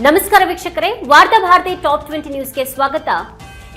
ನಮಸ್ಕಾರ ವೀಕ್ಷಕರೇ, ವಾರ್ತಾ ಭಾರತಿ ಟಾಪ್ 20 ನ್ಯೂಸ್ಗೆ ಸ್ವಾಗತ.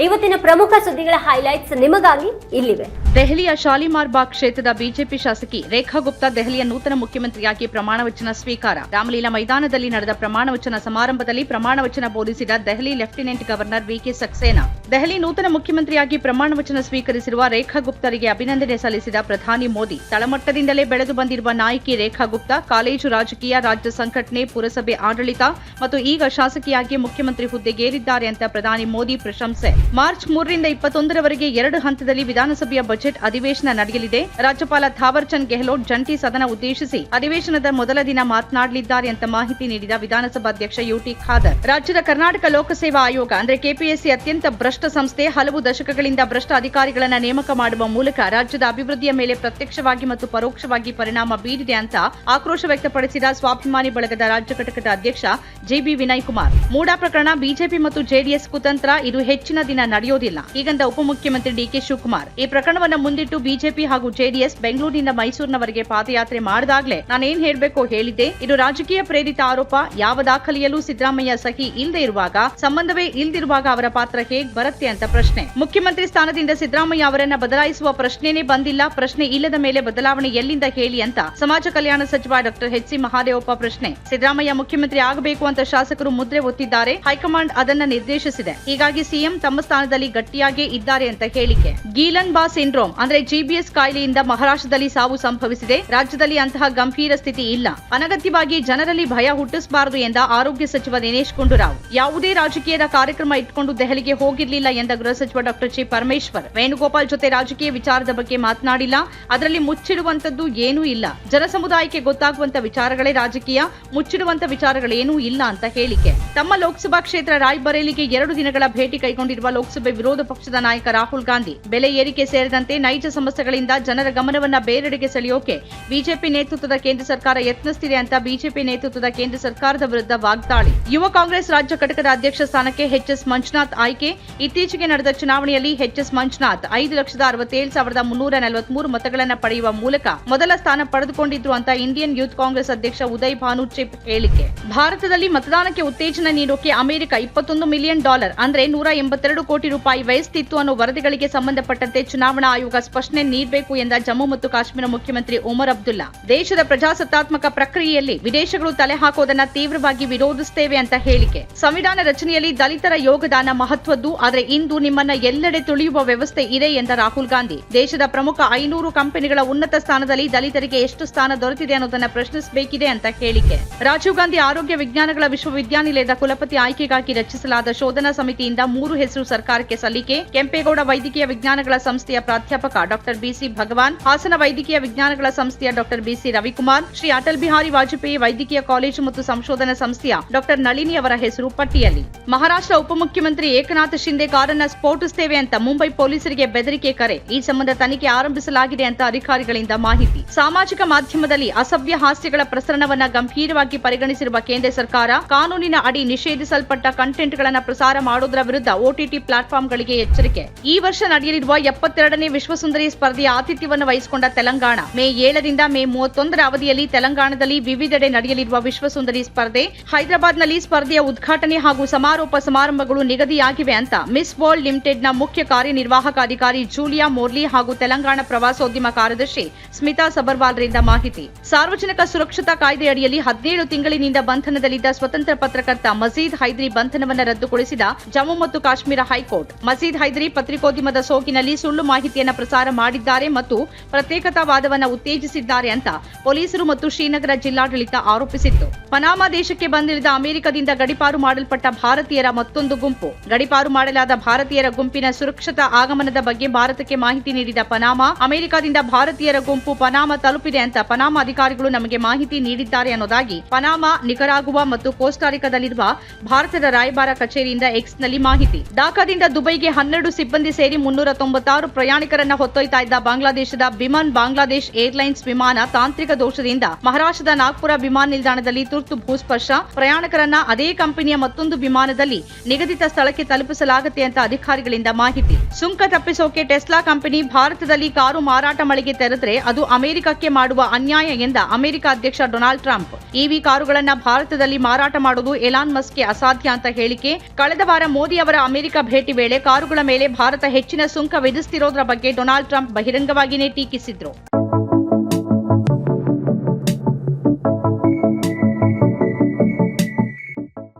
ಇವತ್ತಿನ ಪ್ರಮುಖ ಸುದ್ದಿಗಳ ಹೈಲೈಟ್ಸ್ ನಿಮಗಾಗಿ ಇಲ್ಲಿವೆ. ದೆಹಲಿಯ ಶಾಲಿಮಾರ್ ಬಾಗ್ ಕ್ಷೇತ್ರದ ಬಿಜೆಪಿ ಶಾಸಕಿ ರೇಖಾ ಗುಪ್ತಾ ದೆಹಲಿಯ ನೂತನ ಮುಖ್ಯಮಂತ್ರಿಯಾಗಿ ಪ್ರಮಾಣವಚನ ಸ್ವೀಕಾರ. ರಾಮಲೀಲಾ ಮೈದಾನದಲ್ಲಿ ನಡೆದ ಪ್ರಮಾಣವಚನ ಸಮಾರಂಭದಲ್ಲಿ ಪ್ರಮಾಣವಚನ ಬೋಧಿಸಿದ ದೆಹಲಿ ಲೆಫ್ಟಿನೆಂಟ್ ಗವರ್ನರ್ ವಿಕೆ ಸಕ್ಸೇನಾ. ದೆಹಲಿ ನೂತನ ಮುಖ್ಯಮಂತ್ರಿಯಾಗಿ ಪ್ರಮಾಣವಚನ ಸ್ವೀಕರಿಸಿರುವ ರೇಖಾ ಗುಪ್ತರಿಗೆ ಅಭಿನಂದನೆ ಸಲ್ಲಿಸಿದ ಪ್ರಧಾನಿ ಮೋದಿ, ತಳಮಟ್ಟದಿಂದಲೇ ಬೆಳೆದು ಬಂದಿರುವ ನಾಯಕಿ ರೇಖಾ ಗುಪ್ತಾ ಕಾಲೇಜು ರಾಜಕೀಯ, ರಾಜ್ಯ ಸಂಘಟನೆ, ಪುರಸಭೆ ಆಡಳಿತ ಮತ್ತು ಈಗ ಶಾಸಕಿಯಾಗಿ ಮುಖ್ಯಮಂತ್ರಿ ಹುದ್ದೆಗೇರಿದ್ದಾರೆ ಅಂತ ಪ್ರಧಾನಿ ಮೋದಿ ಪ್ರಶಂಸೆ. ಮಾರ್ಚ್ 3ರಿಂದ 21ರವರೆಗೆ 2 ಹಂತದಲ್ಲಿ ವಿಧಾನಸಭೆಯ ಬಜೆಟ್ ಅಧಿವೇಶನ ನಡೆಯಲಿದೆ. ರಾಜ್ಯಪಾಲ ಥಾವರ್ ಚಂದ್ ಗೆಹ್ಲೋಟ್ ಜಂಟಿ ಸದನ ಉದ್ದೇಶಿಸಿ ಅಧಿವೇಶನದ ಮೊದಲ ದಿನ ಮಾತನಾಡಲಿದ್ದಾರೆ ಅಂತ ಮಾಹಿತಿ ನೀಡಿದ ವಿಧಾನಸಭಾಧ್ಯಕ್ಷ ಯುಟಿ ಖಾದರ್. ರಾಜ್ಯದ ಕರ್ನಾಟಕ ಲೋಕಸೇವಾ ಆಯೋಗ ಅಂದ್ರೆ ಕೆಪಿಎಸ್ಸಿ ಅತ್ಯಂತ ಭ್ರಷ್ಟ ಸಂಸ್ಥೆ. ಹಲವು ದಶಕಗಳಿಂದ ಭ್ರಷ್ಟ ಅಧಿಕಾರಿಗಳನ್ನ ನೇಮಕ ಮಾಡುವ ಮೂಲಕ ರಾಜ್ಯದ ಅಭಿವೃದ್ಧಿಯ ಮೇಲೆ ಪ್ರತ್ಯಕ್ಷವಾಗಿ ಮತ್ತು ಪರೋಕ್ಷವಾಗಿ ಪರಿಣಾಮ ಬೀರಿದೆ ಅಂತ ಆಕ್ರೋಶ ವ್ಯಕ್ತಪಡಿಸಿದ ಸ್ವಾಭಿಮಾನಿ ಬಳಗದ ರಾಜ್ಯ ಘಟಕದ ಅಧ್ಯಕ್ಷ ಜೆಬಿ ವಿನಯ್ ಕುಮಾರ್. ಮೂಡಾ ಪ್ರಕರಣ ಬಿಜೆಪಿ ಮತ್ತು ಜೆಡಿಎಸ್ ಕುತಂತ್ರ, ಇದು ಹೆಚ್ಚಿನ ದಿನ ನಡೆಯೋದಿಲ್ಲ ಹೀಗಂದ ಉಪಮುಖ್ಯಮಂತ್ರಿ ಡಿಕೆ ಶಿವಕುಮಾರ್. ಈ ಪ್ರಕರಣವನ್ನು ಮುಂದಿಟ್ಟು ಬಿಜೆಪಿ ಹಾಗೂ ಜೆಡಿಎಸ್ ಬೆಂಗಳೂರಿನಿಂದ ಮೈಸೂರಿನವರೆಗೆ ಪಾದಯಾತ್ರೆ ಮಾಡಿದಾಗಲೇ ನಾನೇನ್ ಹೇಳಬೇಕೋ ಹೇಳಿದ್ದೆ. ಇದು ರಾಜಕೀಯ ಪ್ರೇರಿತ ಆರೋಪ. ಯಾವ ದಾಖಲೆಯಲ್ಲೂ ಸಿದ್ದರಾಮಯ್ಯ ಸಹಿ ಇಲ್ಲದೆ ಇರುವಾಗ, ಸಂಬಂಧವೇ ಇಲ್ದಿರುವಾಗ ಅವರ ಪಾತ್ರ ಹೇಗ್ ಬರುತ್ತೆ ಅಂತ ಪ್ರಶ್ನೆ. ಮುಖ್ಯಮಂತ್ರಿ ಸ್ಥಾನದಿಂದ ಸಿದ್ದರಾಮಯ್ಯ ಅವರನ್ನ ಬದಲಾಯಿಸುವ ಪ್ರಶ್ನೆನೇ ಬಂದಿಲ್ಲ. ಪ್ರಶ್ನೆ ಇಲ್ಲದ ಮೇಲೆ ಬದಲಾವಣೆ ಎಲ್ಲಿಂದ ಹೇಳಿ ಅಂತ ಸಮಾಜ ಕಲ್ಯಾಣ ಸಚಿವ ಡಾಕ್ಟರ್ ಎಚ್ ಸಿ ಮಹಾದೇವಪ್ಪ ಪ್ರಶ್ನೆ. ಸಿದ್ದರಾಮಯ್ಯ ಮುಖ್ಯಮಂತ್ರಿ ಆಗಬೇಕು ಅಂತ ಶಾಸಕರು ಮುದ್ರೆ ಒತ್ತಿದ್ದಾರೆ. ಹೈಕಮಾಂಡ್ ಅದನ್ನ ನಿರ್ದೇಶಿಸಿದೆ. ಹೀಗಾಗಿ ಸಿಎಂ ತಮ್ಮ ಸ್ಥಾನದಲ್ಲಿ ಗಟ್ಟಿಯಾಗೇ ಇದ್ದಾರೆ ಅಂತ ಹೇಳಿಕೆ. ಗೀಲನ್ ಬಾ ಸಿಂಡ್ರೋಮ್ ಅಂದ್ರೆ ಜಿಬಿಎಸ್ ಕಾಯಿಲೆಯಿಂದ ಮಹಾರಾಷ್ಟ್ರದಲ್ಲಿ ಸಾವು ಸಂಭವಿಸಿದೆ. ರಾಜ್ಯದಲ್ಲಿ ಅಂತಹ ಗಂಭೀರ ಸ್ಥಿತಿ ಇಲ್ಲ. ಅನಗತ್ಯವಾಗಿ ಜನರಲ್ಲಿ ಭಯ ಹುಟ್ಟಿಸಬಾರದು ಎಂದ ಆರೋಗ್ಯ ಸಚಿವ ದಿನೇಶ್ ಗುಂಡೂರಾವ್. ಯಾವುದೇ ರಾಜಕೀಯದ ಕಾರ್ಯಕ್ರಮ ಇಟ್ಕೊಂಡು ದೆಹಲಿಗೆ ಹೋಗಿರಲಿಲ್ಲ ಎಂದ ಗೃಹ ಸಚಿವ ಡಾಕ್ಟರ್ ಜಿ ಪರಮೇಶ್ವರ್. ವೇಣುಗೋಪಾಲ್ ಜೊತೆ ರಾಜಕೀಯ ವಿಚಾರದ ಬಗ್ಗೆ ಮಾತನಾಡಿಲ್ಲ. ಅದರಲ್ಲಿ ಮುಚ್ಚಿಡುವಂತದ್ದು ಏನೂ ಇಲ್ಲ. ಜನಸಮುದಾಯಕ್ಕೆ ಗೊತ್ತಾಗುವಂತ ವಿಚಾರಗಳೇ ರಾಜಕೀಯ, ಮುಚ್ಚಿಡುವಂತ ವಿಚಾರಗಳೇನೂ ಇಲ್ಲ ಅಂತ ಹೇಳಿಕೆ. ತಮ್ಮ ಲೋಕಸಭಾ ಕ್ಷೇತ್ರ ರಾಯ್ಬರೇಲಿಗೆ 2 ದಿನಗಳ ಭೇಟಿ ಕೈಗೊಂಡಿರುವ ಲೋಕಸಭೆ ವಿರೋಧ ಪಕ್ಷದ ನಾಯಕ ರಾಹುಲ್ ಗಾಂಧಿ ಬೆಲೆ ಏರಿಕೆ ಸೇರಿದಂತೆ ನೈಜ ಸಮಸ್ಯೆಗಳಿಂದ ಜನರ ಗಮನವನ್ನ ಬೇರೆಡೆಗೆ ಸೆಳೆಯೋಕೆ ಬಿಜೆಪಿ ನೇತೃತ್ವದ ಕೇಂದ್ರ ಸರ್ಕಾರ ಯತ್ನಿಸುತ್ತಿದೆ ಅಂತ ಬಿಜೆಪಿ ನೇತೃತ್ವದ ಕೇಂದ್ರ ಸರ್ಕಾರದ ವಿರುದ್ಧ ವಾಗ್ದಾಳಿ. ಯುವ ಕಾಂಗ್ರೆಸ್ ರಾಜ್ಯ ಘಟಕದ ಅಧ್ಯಕ್ಷ ಸ್ಥಾನಕ್ಕೆ ಎಚ್ಎಸ್ ಮಂಜುನಾಥ್ ಆಯ್ಕೆ. ಇತ್ತೀಚೆಗೆ ನಡೆದ ಚುನಾವಣೆಯಲ್ಲಿ ಎಚ್ಎಸ್ ಮಂಜುನಾಥ್ 5,67,343 ಮತಗಳನ್ನು ಪಡೆಯುವ ಮೂಲಕ ಮೊದಲ ಸ್ಥಾನ ಪಡೆದುಕೊಂಡಿದ್ರು ಅಂತ ಇಂಡಿಯನ್ ಯೂತ್ ಕಾಂಗ್ರೆಸ್ ಅಧ್ಯಕ್ಷ ಉದಯ್ ಭಾನು ಚಿಪ್ ಹೇಳಿಕೆ. ಭಾರತದಲ್ಲಿ ಮತದಾನಕ್ಕೆ ಉತ್ತೇಜನ ನೀಡೋಕೆ ಅಮೆರಿಕ $21 ಮಿಲಿಯನ್ ಅಂದ್ರೆ 182 ಕೋಟಿ ರೂಪಾಯಿ ವ್ಯಯಿಸುತ್ತಿತ್ತು ಅನ್ನೋ ವರದಿಗಳಿಗೆ ಸಂಬಂಧಪಟ್ಟಂತೆ ಚುನಾವಣಾ ಆಯೋಗ ಸ್ಪಷ್ಟನೆ ನೀಡಬೇಕು ಎಂದ ಜಮ್ಮು ಮತ್ತು ಕಾಶ್ಮೀರ ಮುಖ್ಯಮಂತ್ರಿ ಒಮರ್ ಅಬ್ದುಲ್ಲಾ. ದೇಶದ ಪ್ರಜಾಸತ್ತಾತ್ಮಕ ಪ್ರಕ್ರಿಯೆಯಲ್ಲಿ ವಿದೇಶಗಳು ತಲೆ ಹಾಕೋದನ್ನ ತೀವ್ರವಾಗಿ ವಿರೋಧಿಸುತ್ತೇವೆ ಅಂತ ಹೇಳಿಕೆ. ಸಂವಿಧಾನ ರಚನೆಯಲ್ಲಿ ದಲಿತರ ಯೋಗದಾನ ಮಹತ್ವದ್ದು, ಆದರೆ ಇಂದು ನಿಮ್ಮನ್ನ ಎಲ್ಲೆಡೆ ತುಳಿಯುವ ವ್ಯವಸ್ಥೆ ಇದೆ ಎಂದ ರಾಹುಲ್ ಗಾಂಧಿ. ದೇಶದ ಪ್ರಮುಖ 500 ಕಂಪನಿಗಳ ಉನ್ನತ ಸ್ಥಾನದಲ್ಲಿ ದಲಿತರಿಗೆ ಎಷ್ಟು ಸ್ಥಾನ ದೊರೆತಿದೆ ಅನ್ನೋದನ್ನ ಪ್ರಶ್ನಿಸಬೇಕಿದೆ ಅಂತ ಹೇಳಿಕೆ. ರಾಜೀವ್ ಗಾಂಧಿ ಆರೋಗ್ಯ ವಿಜ್ಞಾನಗಳ ವಿಶ್ವವಿದ್ಯಾನಿಲಯದ ಕುಲಪತಿ ಆಯ್ಕೆಗಾಗಿ ರಚಿಸಲಾದ ಶೋಧನಾ ಸಮಿತಿಯಿಂದ 3 ಹೆಸರು ಸರ್ಕಾರಕ್ಕೆ ಸಲ್ಲಿಕೆ. ಕೆಂಪೇಗೌಡ ವೈದ್ಯಕೀಯ ವಿಜ್ಞಾನಗಳ ಸಂಸ್ಥೆಯ ಪ್ರಾಧ್ಯಾಪಕ ಡಾಕ್ಟರ್ ಬಿಸಿ ಭಗವಾನ್, ಹಾಸನ ವೈದ್ಯಕೀಯ ವಿಜ್ಞಾನಗಳ ಸಂಸ್ಥೆಯ ಡಾಕ್ಟರ್ ಬಿಸಿ ರವಿಕುಮಾರ್, ಶ್ರೀ ಅಟಲ್ ಬಿಹಾರಿ ವಾಜಪೇಯಿ ವೈದ್ಯಕೀಯ ಕಾಲೇಜು ಮತ್ತು ಸಂಶೋಧನಾ ಸಂಸ್ಥೆಯ ಡಾಕ್ಟರ್ ನಳಿನಿ ಅವರ ಹೆಸರು ಪಟ್ಟಿಯಲ್ಲಿ. ಮಹಾರಾಷ್ಟ್ರ ಉಪಮುಖ್ಯಮಂತ್ರಿ ಏಕನಾಥ್ ಶಿಂದೆ ಕಾರನ್ನ ಸ್ಫೋಟಿಸುತ್ತೇವೆ ಅಂತ ಮುಂಬೈ ಪೊಲೀಸರಿಗೆ ಬೆದರಿಕೆ ಕರೆ. ಈ ಸಂಬಂಧ ತನಿಖೆ ಆರಂಭಿಸಲಾಗಿದೆ ಅಂತ ಅಧಿಕಾರಿಗಳಿಂದ ಮಾಹಿತಿ. ಸಾಮಾಜಿಕ ಮಾಧ್ಯಮದಲ್ಲಿ ಅಸಭ್ಯ ಹಾಸ್ಯಗಳ ಪ್ರಸರಣವನ್ನ ಗಂಭೀರವಾಗಿ ಪರಿಗಣಿಸಿರುವ ಕೇಂದ್ರ ಸರ್ಕಾರ ಕಾನೂನಿನ ಅಡಿ ನಿಷೇಧಿಸಲ್ಪಟ್ಟ ಕಂಟೆಂಟ್ಗಳನ್ನು ಪ್ರಸಾರ ಮಾಡೋದರ ವಿರುದ್ಧ ಓಟಿಟಿ ಪ್ಲಾಟ್ಫಾರ್ಮ್ಗಳಿಗೆ ಎಚ್ಚರಿಕೆ. ಈ ವರ್ಷ ನಡೆಯಲಿರುವ 72ನೇ ವಿಶ್ವಸುಂದರಿ ಸ್ಪರ್ಧೆಯ ಆತಿಥ್ಯವನ್ನು ವಹಿಸಿಕೊಂಡ ತೆಲಂಗಾಣ ಮೇ 7ರಿಂದ ಮೇ 31ರ ಅವಧಿಯಲ್ಲಿ ತೆಲಂಗಾಣದಲ್ಲಿ ವಿವಿಧೆಡೆ ನಡೆಯಲಿರುವ ವಿಶ್ವಸುಂದರಿ ಸ್ಪರ್ಧೆ. ಹೈದರಾಬಾದ್ನಲ್ಲಿ ಸ್ಪರ್ಧೆಯ ಉದ್ಘಾಟನೆ ಹಾಗೂ ಸಮಾರೋಪ ಸಮಾರಂಭಗಳು ನಿಗದಿಯಾಗಿವೆ ಅಂತ ಮಿಸ್ ವರ್ಲ್ಡ್ ಲಿಮಿಟೆಡ್ನ ಮುಖ್ಯ ಕಾರ್ಯನಿರ್ವಾಹಕ ಅಧಿಕಾರಿ ಜೂಲಿಯಾ ಮೋರ್ಲಿ ಹಾಗೂ ತೆಲಂಗಾಣ ಪ್ರವಾಸೋದ್ಯಮ ಕಾರ್ಯದರ್ಶಿ ಸ್ಮಿತಾ ಸಬರ್ವಾಲ್ರಿಂದ ಮಾಹಿತಿ. ಸಾರ್ವಜನಿಕ ಸುರಕ್ಷತಾ ಕಾಯ್ದೆ ಅಡಿಯಲ್ಲಿ 17 ತಿಂಗಳಿನಿಂದ ಬಂಧನದಲ್ಲಿದ್ದ ಸ್ವತಂತ್ರ ಪತ್ರಕರ್ತ ಮಜೀದ್ ಹೈದ್ರಿ ಬಂಧನವನ್ನು ರದ್ದುಗೊಳಿಸಿದ ಜಮ್ಮು ಮತ್ತು ಕಾಶ್ಮೀರ ಹೈಕೋರ್ಟ್. ಮಜೀದ್ ಹೈದ್ರಿ ಪತ್ರಿಕೋದ್ಯಮದ ಸೋಗಿನಲ್ಲಿ ಸುಳ್ಳು ಮಾಹಿತಿಯನ್ನು ಪ್ರಸಾರ ಮಾಡಿದ್ದಾರೆ ಮತ್ತು ಪ್ರತ್ಯೇಕತಾವಾದವನ್ನು ಉತ್ತೇಜಿಸಿದ್ದಾರೆ ಅಂತ ಪೊಲೀಸರು ಮತ್ತು ಶ್ರೀನಗರ ಜಿಲ್ಲಾಡಳಿತ ಆರೋಪಿಸಿತ್ತು. ಪನಾಮಾ ದೇಶಕ್ಕೆ ಬಂದಿಳಿದ ಅಮೆರಿಕದಿಂದ ಗಡಿಪಾರು ಮಾಡಲ್ಪಟ್ಟ ಭಾರತೀಯರ ಮತ್ತೊಂದು ಗುಂಪು. ಗಡಿಪಾರು ಮಾಡಲಾದ ಭಾರತೀಯರ ಗುಂಪಿನ ಸುರಕ್ಷತಾ ಆಗಮನದ ಬಗ್ಗೆ ಭಾರತಕ್ಕೆ ಮಾಹಿತಿ ನೀಡಿದ ಪನಾಮಾ, ಅಮೆರಿಕದಿಂದ ಭಾರತೀಯರ ಗುಂಪು ಪನಾಮಾ ತಲುಪಿದೆ ಅಂತ ಪನಾಮಾ ಅಧಿಕಾರಿಗಳು ನಮಗೆ ಮಾಹಿತಿ ನೀಡಿದ್ದಾರೆ ಅನ್ನೋದಾಗಿ ಪನಾಮಾ, ನಿಕರಾಗುವಾ ಮತ್ತು ಕೋಸ್ಟಾರಿಕಾದಲ್ಲಿರುವ ಭಾರತದ ರಾಯಭಾರ ಕಚೇರಿಯಿಂದ ಎಕ್ಸ್ನಲ್ಲಿ ಮಾಹಿತಿ. ಢಾಕಾ ಢಾಕಾದಿಂದ ದುಬೈಗೆ 12 ಸಿಬ್ಬಂದಿ ಸೇರಿ 396 ಪ್ರಯಾಣಿಕರನ್ನ ಹೊತ್ತೊಯ್ತಾ ಇದ್ದ ಬಾಂಗ್ಲಾದೇಶದ ಬಿಮನ್ ಬಾಂಗ್ಲಾದೇಶ್ ಏರ್ಲೈನ್ಸ್ ವಿಮಾನ ತಾಂತ್ರಿಕ ದೋಷದಿಂದ ಮಹಾರಾಷ್ಟ್ರದ ನಾಗ್ಪುರ ವಿಮಾನ ನಿಲ್ದಾಣದಲ್ಲಿ ತುರ್ತು ಭೂಸ್ಪರ್ಶ. ಪ್ರಯಾಣಿಕರನ್ನ ಅದೇ ಕಂಪನಿಯ ಮತ್ತೊಂದು ವಿಮಾನದಲ್ಲಿ ನಿಗದಿತ ಸ್ಥಳಕ್ಕೆ ತಲುಪಿಸಲಾಗುತ್ತೆ ಅಂತ ಅಧಿಕಾರಿಗಳಿಂದ ಮಾಹಿತಿ. ಸುಂಕ ತಪ್ಪಿಸೋಕೆ ಟೆಸ್ಲಾ ಕಂಪನಿ ಭಾರತದಲ್ಲಿ ಕಾರು ಮಾರಾಟ ಮಳಿಗೆ ತೆರೆದ್ರೆ ಅದು ಅಮೆರಿಕಕ್ಕೆ ಮಾಡುವ ಅನ್ಯಾಯ ಎಂದ ಅಮೆರಿಕ ಅಧ್ಯಕ್ಷ ಡೊನಾಲ್ಡ್ ಟ್ರಂಪ್. ಇವಿ ಕಾರುಗಳನ್ನ ಭಾರತದಲ್ಲಿ ಮಾರಾಟ ಮಾಡುವುದು ಎಲಾನ್ ಮಸ್ಕ್ಗೆ ಅಸಾಧ್ಯ ಅಂತ ಹೇಳಿಕೆ. ಕಳೆದ ವಾರ ಮೋದಿ ಅವರ ಅಮೆರಿಕ ಭೇಟಿ ವೇಳೆ ಕಾರುಗಳ ಮೇಲೆ ಭಾರತ ಹೆಚ್ಚಿನ ಸುಂಕ ವಿಧಿಸುತ್ತಿರೋದ್ರ ಬಗ್ಗೆ ಡೊನಾಲ್ಡ್ ಟ್ರಂಪ್ ಬಹಿರಂಗವಾಗಿಯೇ ಟೀಕಿಸಿದ್ರು.